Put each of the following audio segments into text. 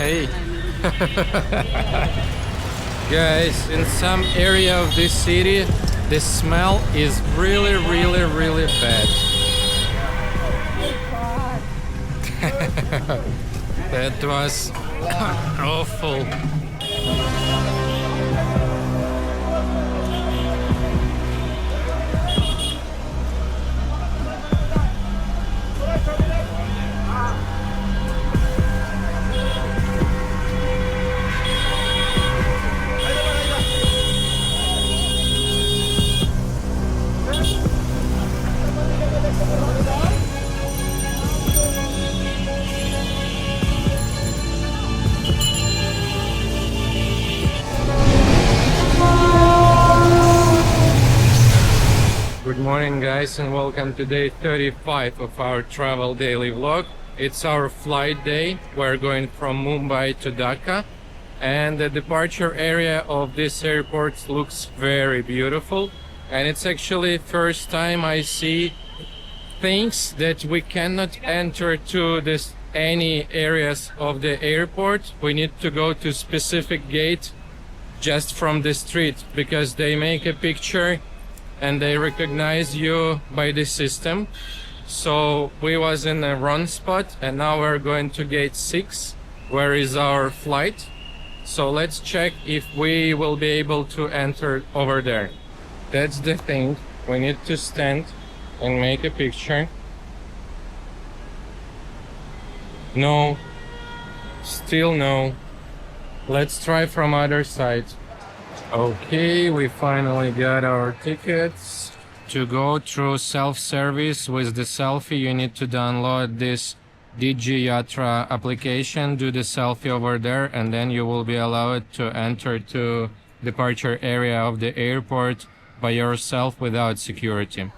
Hey. Guys, in some area of this city, the smell is really bad. That was awful. Good morning guys, and welcome to day 35 of our travel daily vlog. It's our flight day. We're going from Mumbai to Dhaka, and the departure area of this airport looks very beautiful, and it's actually first time I see things that we cannot enter to any areas of the airport. We need to go to specific gate just from the street, because they make a picture and they recognize you by the system. So we was in a wrong spot, and now we're going to gate 6 where is our flight. So let's check if we will be able to enter over there. That's the thing, we need to stand and make a picture. No, still no. Let's try from other side. Okay, we finally got our tickets. To go through self-service with the selfie, you need to download this DG Yatra application, do the selfie over there, and then you will be allowed to enter to departure area of the airport by yourself without security.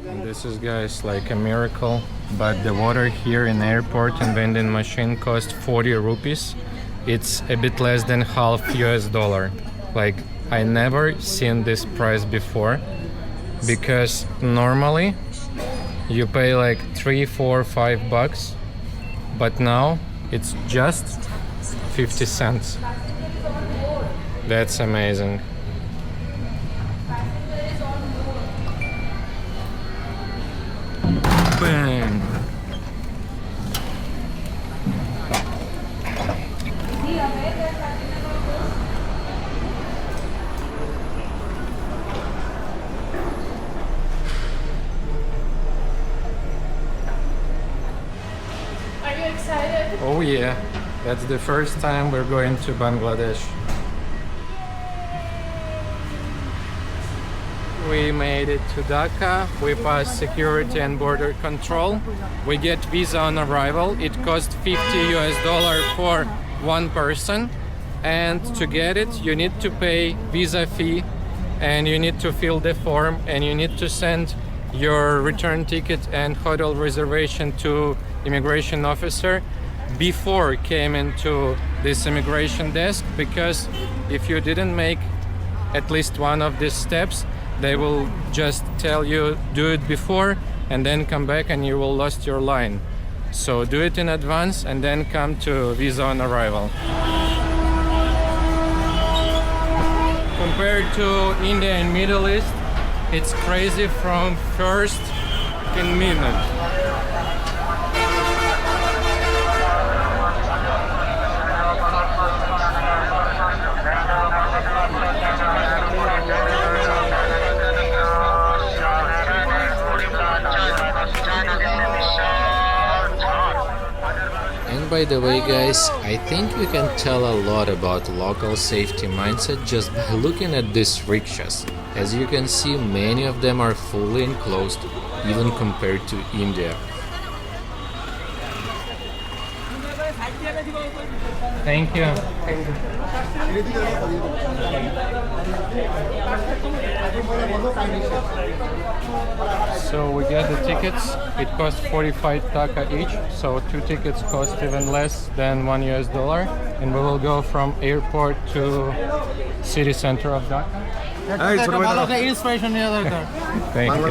And this is, guys, like a miracle, but the water here in airport and vending machine cost 40 rupees. It's a bit less than half $. Like, I never seen this price before, because normally you pay like 3, 4, 5 bucks, but now it's just 50 cents. That's amazing. Bang! Oh yeah, that's the first time we're going to Bangladesh. We made it to Dhaka, we passed security and border control. We get visa on arrival. It cost $50 for one person, and to get it you need to pay visa fee, and you need to fill the form, and you need to send your return ticket and hotel reservation to immigration officer before came into this immigration desk, because if you didn't make at least one of these steps, they will just tell you do it before and then come back and you will lost your line. So do it in advance and then come to visa on arrival. Compared to India and Middle East, it's crazy from first minute. By the way, guys, I think we can tell a lot about local safety mindset just by looking at these rickshaws. As you can see, many of them are fully enclosed, even compared to India. Thank you. So we get the tickets. It costs 45 taka each, so 2 tickets cost even less than $1, and we will go from airport to city center of Dhaka. Thank you.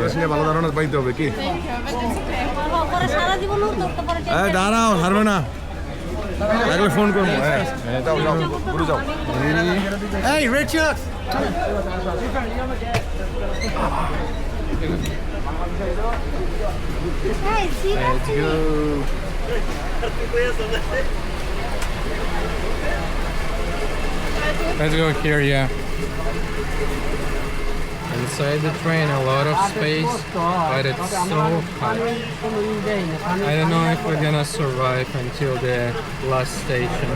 লাগলে phone করবো। হ্যাঁ যাও যাও ঘুরে যাও। এই rickshaws. Let's go. Let's go here, yeah. Inside the train, a lot of space, but it's so hot. I don't know if we're gonna survive until the last station.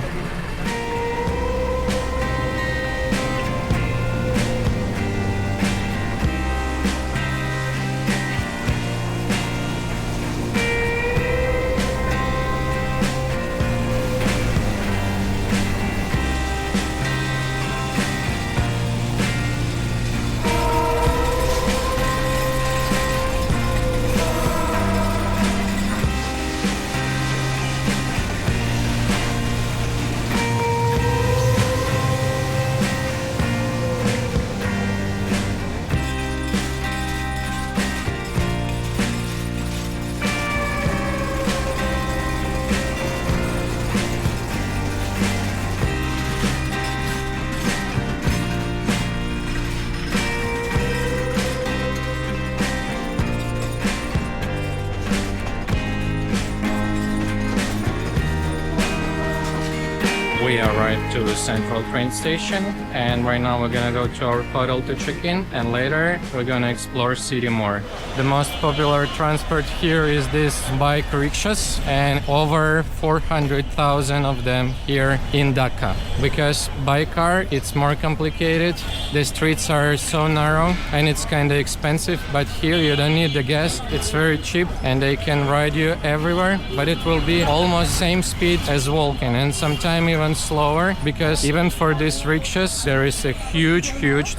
We arrived to the central train station, and right now we're gonna go to our hotel to check in, and later we're gonna explore city more. The most popular transport here is this bike rickshaws, and over 400,000 of them here in Dhaka. Because by car it's more complicated, the streets are so narrow and it's kind of expensive, but here you don't need the gas, it's very cheap and they can ride you everywhere, but it will be almost same speed as walking and sometimes even slower, because even for these rickshaws there is a huge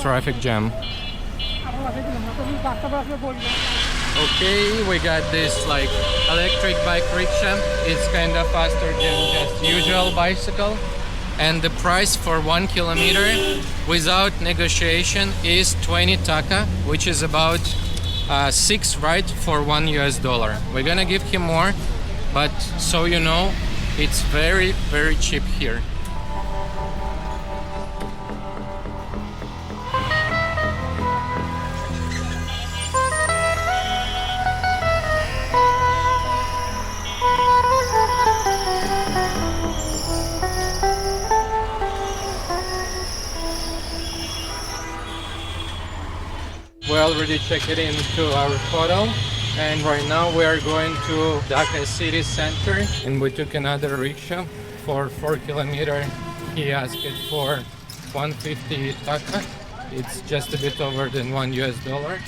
traffic jam. Okay, we got this like electric bike rickshaw. It's kind of faster than just usual bicycle, and the price for 1 kilometer without negotiation is 20 taka, which is about 6 right for $1. We're gonna give him more, but so you know, it's very cheap here. We already checked it into our hotel, and right now we are going to Dhaka city center, and we took another rickshaw for 4 kilometers. He asked it for 150 taka. It's just a bit over than $1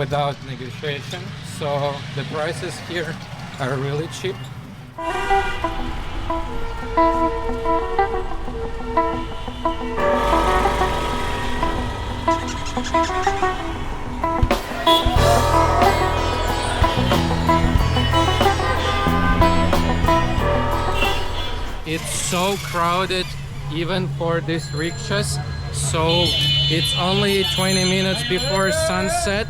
without negotiation. So the prices here are really cheap. It's so crowded even for these rickshaws, so it's only 20 minutes before sunset,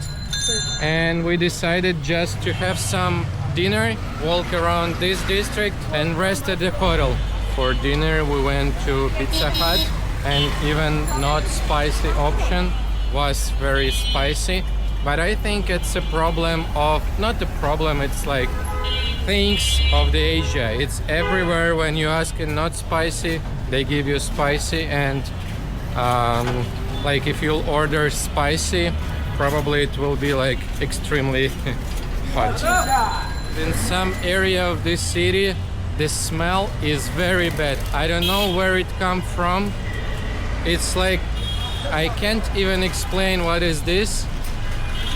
and we decided just to have some dinner, walk around this district and rest at the hotel. For dinner we went to Pizza Hut, and even not spicy option was very spicy, but I think it's a problem of, not a problem, it's like things of the Asia. It's everywhere. When you ask it not spicy, they give you spicy, and like if you'll order spicy, probably it will be like extremely hot. In some area of this city, the smell is very bad. I don't know where it comes from. It's like, I can't even explain what is this,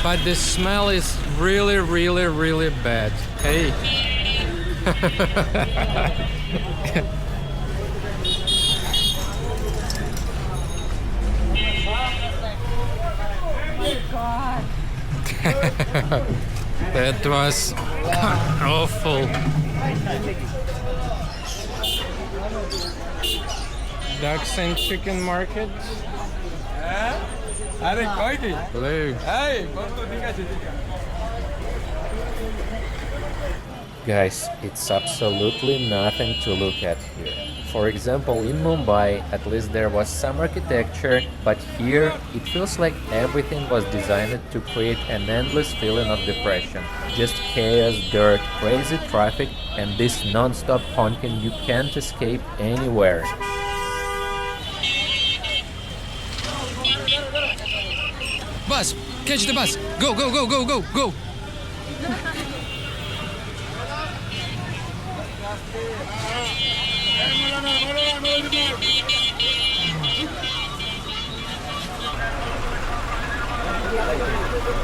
but the smell is really bad. Hey. That was awful. Ducks and chicken market. Blue. Guys, it's absolutely nothing to look at here. For example, in Mumbai, at least there was some architecture, but here it feels like everything was designed to create an endless feeling of depression. Just chaos, dirt, crazy traffic, and this non-stop honking you can't escape anywhere. Bus! Catch the bus! Go, go, go, go, go, go!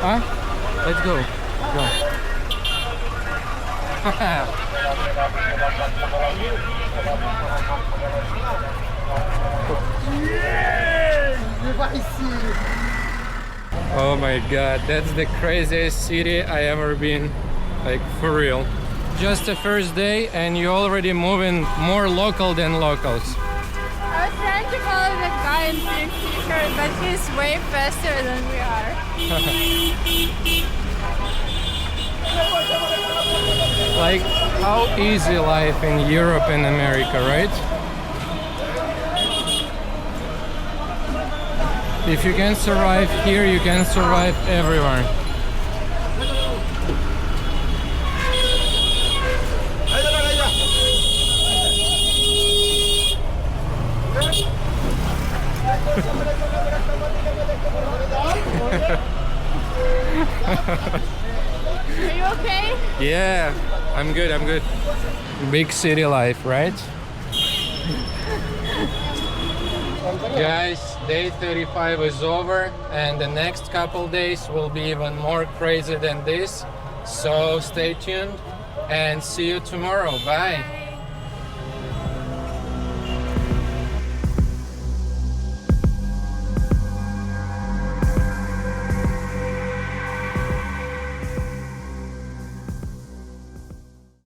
Huh? Let's go. Go. Oh my god, that's the craziest city I ever been. Like, for real. Just the first day and you're already moving more local than locals. I was trying to follow the guy in pink t-shirt, but he's way faster than we are. Like, how easy life in Europe and America, right? If you can survive here, you can survive everywhere. Are you okay? Yeah, I'm good, I'm good. Big city life, right? Guys, day 35 is over and the next couple days will be even more crazy than this. So stay tuned and see you tomorrow. Bye.